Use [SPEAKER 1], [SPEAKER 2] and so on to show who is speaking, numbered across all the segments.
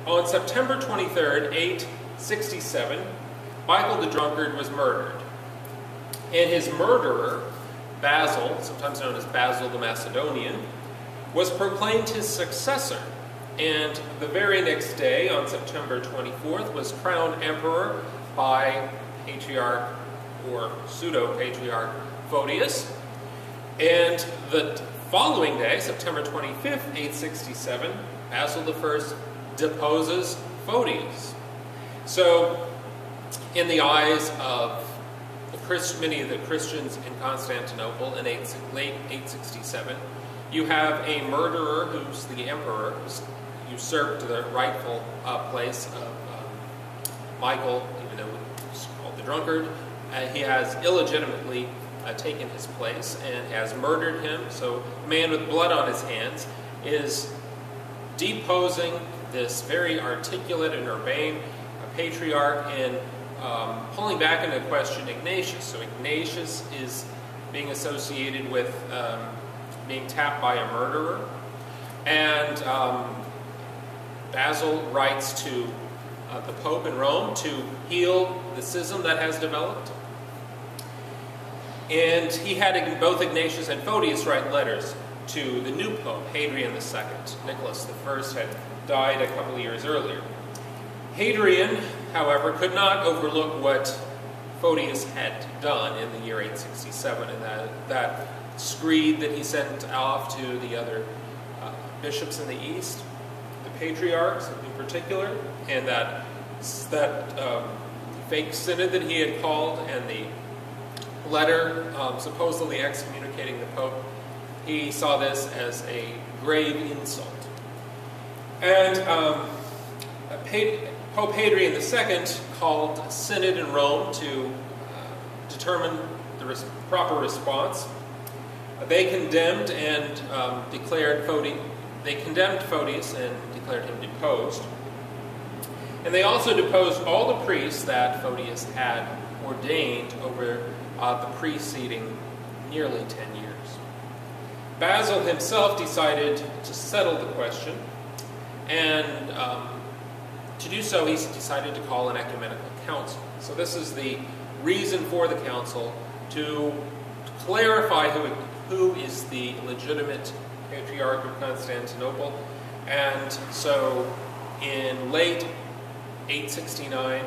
[SPEAKER 1] On September 23rd, 867, Michael the Drunkard was murdered. And his murderer, Basil, sometimes known as Basil the Macedonian, was proclaimed his successor. And the very next day, on September 24th, was crowned emperor by Patriarch or pseudo-patriarch Photius. And the following day, September 25th, 867, Basil I deposes Photius. So, in the eyes of many of the Christians in Constantinople in late 867, you have a murderer who's the emperor, who's usurped the rightful place of Michael, even though he's called the drunkard. He has illegitimately taken his place and has murdered him. So a man with blood on his hands is deposing this very articulate and urbane patriarch and pulling back into question Ignatius. So Ignatius is being associated with being tapped by a murderer. And Basil writes to the Pope in Rome to heal the schism that has developed. And he had both Ignatius and Photius write letters to the new Pope, Hadrian II. Nicholas I had died a couple of years earlier. Hadrian, however, could not overlook what Photius had done in the year 867, and that screed that he sent off to the other bishops in the East, the patriarchs in particular, and that fake synod that he had called, and the letter supposedly excommunicating the Pope. He saw this as a grave insult. And Pope Hadrian II called a synod in Rome to determine the proper response. They condemned and declared Photius. They condemned Photius and declared him deposed. And they also deposed all the priests that Photius had ordained over the preceding nearly 10 years. Basil himself decided to settle the question, and to do so he decided to call an ecumenical council. So this is the reason for the council, to clarify who is the legitimate Patriarch of Constantinople. And so in late 869,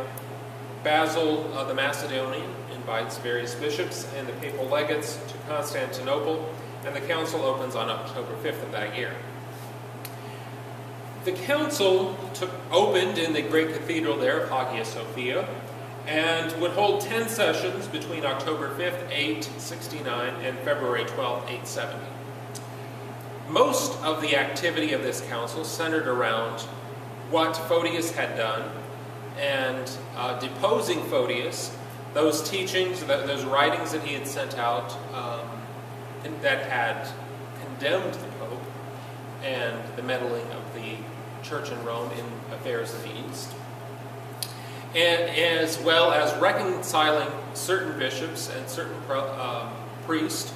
[SPEAKER 1] Basil the Macedonian invites various bishops and the papal legates to Constantinople, and the council opens on October 5th of that year. The council opened in the great cathedral there of Hagia Sophia, and would hold 10 sessions between October 5th, 869, and February 12th, 870. Most of the activity of this council centered around what Photius had done, and deposing Photius, those teachings, those writings that he had sent out that had condemned the Pope and the meddling of the Church in Rome in affairs of the East, and as well as reconciling certain bishops and certain priests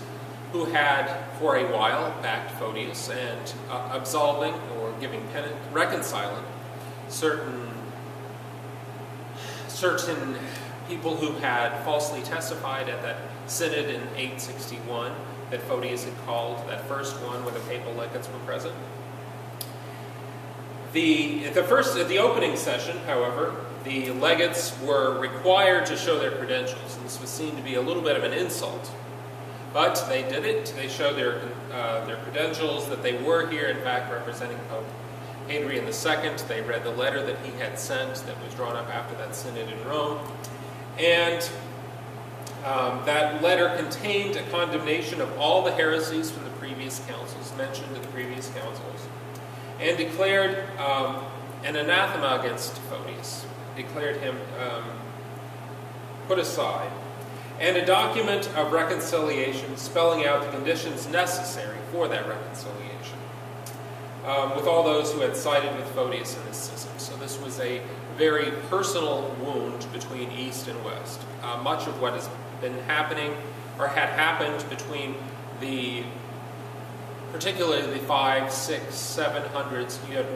[SPEAKER 1] who had for a while backed Photius, and absolving or giving penance, reconciling certain people who had falsely testified at that synod in 861 that Photius had called, that first one where the papal legates were present. At the opening session, however, the legates were required to show their credentials, and this was seen to be a little bit of an insult. But they did it. They showed their credentials, that they were here, in fact, representing Pope Hadrian II. They read the letter that he had sent that was drawn up after that synod in Rome. And that letter contained a condemnation of all the heresies from the previous councils, mentioned in the previous councils, and declared an anathema against Photius, declared him put aside, and a document of reconciliation spelling out the conditions necessary for that reconciliation with all those who had sided with Photius in this schism. So this was a very personal wound between East and West. Much of what has been happening, or had happened between particularly the 500s, 600s, 700s, you had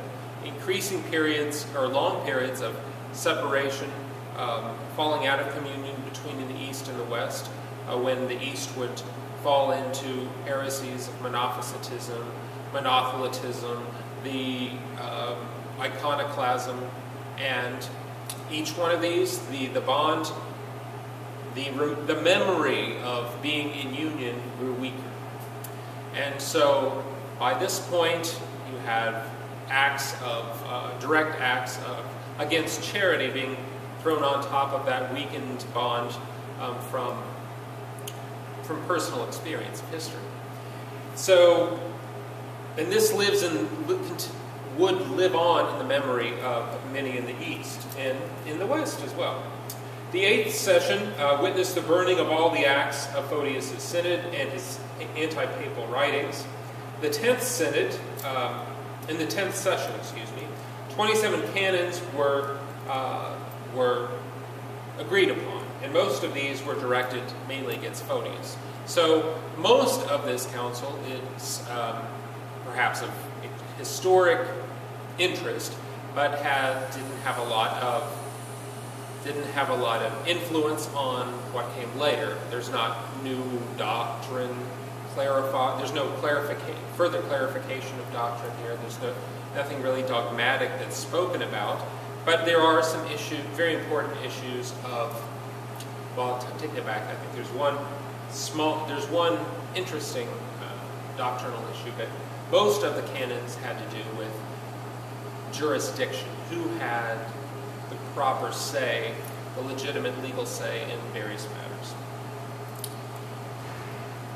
[SPEAKER 1] increasing periods or long periods of separation, falling out of communion between the East and the West, when the East would fall into heresies of monophysitism, monothelitism, the iconoclasm, and each one of these, the bond, the memory of being in union grew weaker. And so by this point you have acts of, direct acts of, against charity being thrown on top of that weakened bond from personal experience of history. So, and this lives would live on in the memory of many in the East and in the West as well. The 8th session witnessed the burning of all the acts of Photius' synod and his anti-papal writings. The 10th synod, in the 10th session, 27 canons were agreed upon, and most of these were directed mainly against Photius. So most of this council is perhaps of historic interest, but didn't have a lot of influence on what came later. There's not new doctrine clarified. There's no further clarification of doctrine here. There's nothing really dogmatic that's spoken about. But there are some very important issues of. Well, I'll take it back. I think there's one interesting doctrinal issue, but most of the canons had to do with jurisdiction. Who had the proper say, the legitimate legal say in various matters.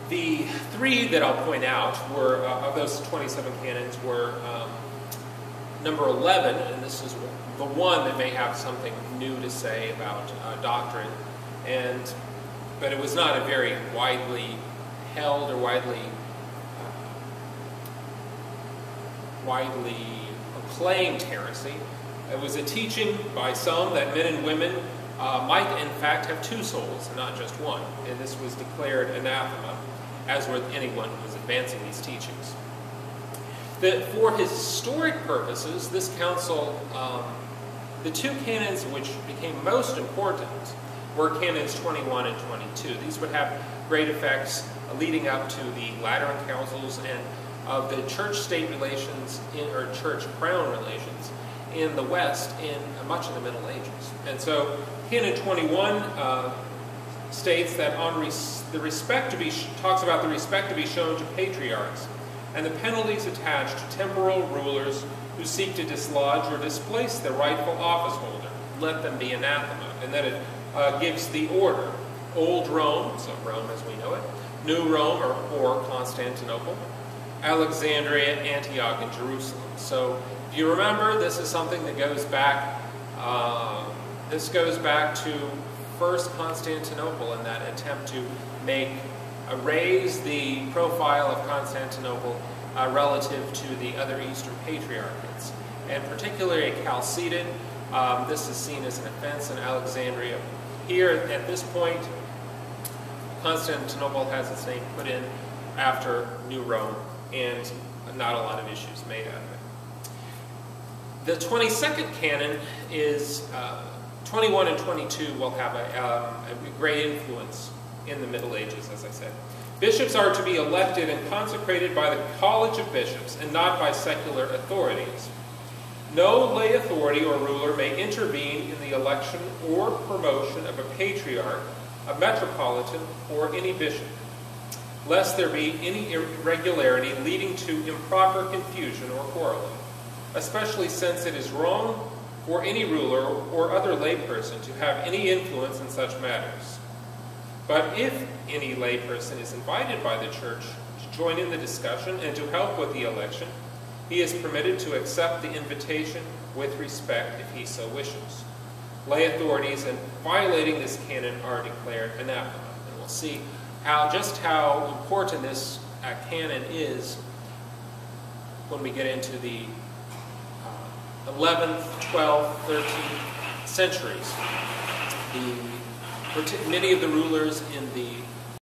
[SPEAKER 1] The 3 that I'll point out were, of those 27 canons, were number 11, and this is the one that may have something new to say about doctrine, but it was not a very widely held or widely acclaimed heresy. It was a teaching by some that men and women might in fact have 2 souls and not just one, and this was declared anathema, as with anyone who was advancing these teachings. That for historic purposes, this council, the 2 canons which became most important were canons 21 and 22. These would have great effects leading up to the Lateran councils and of the church-state relations or church-crown relations in the West in much of the Middle Ages. And so Canon 21 states that talks about the respect to be shown to patriarchs and the penalties attached to temporal rulers who seek to dislodge or displace the rightful office holder. Let them be anathema. And then it gives the order. Old Rome, so Rome as we know it, New Rome or Constantinople, Alexandria, Antioch, and Jerusalem. So if you remember, this is something that goes back, to first Constantinople and that attempt to raise the profile of Constantinople relative to the other Eastern patriarchates. And particularly Chalcedon, this is seen as an offense in Alexandria. Here, at this point, Constantinople has its name put in after New Rome, and not a lot of issues made out of it. The 22nd canon is 21 and 22 will have a great influence in the Middle Ages, as I said. Bishops are to be elected and consecrated by the College of Bishops and not by secular authorities. No lay authority or ruler may intervene in the election or promotion of a patriarch, a metropolitan, or any bishop, lest there be any irregularity leading to improper confusion or quarreling, especially since it is wrong for any ruler or other layperson to have any influence in such matters. But if any layperson is invited by the church to join in the discussion and to help with the election, he is permitted to accept the invitation with respect if he so wishes. Lay authorities in violating this canon are declared anathema. And we'll see just how important this canon is when we get into the 11th, 12th, 13th centuries. Many of the rulers in the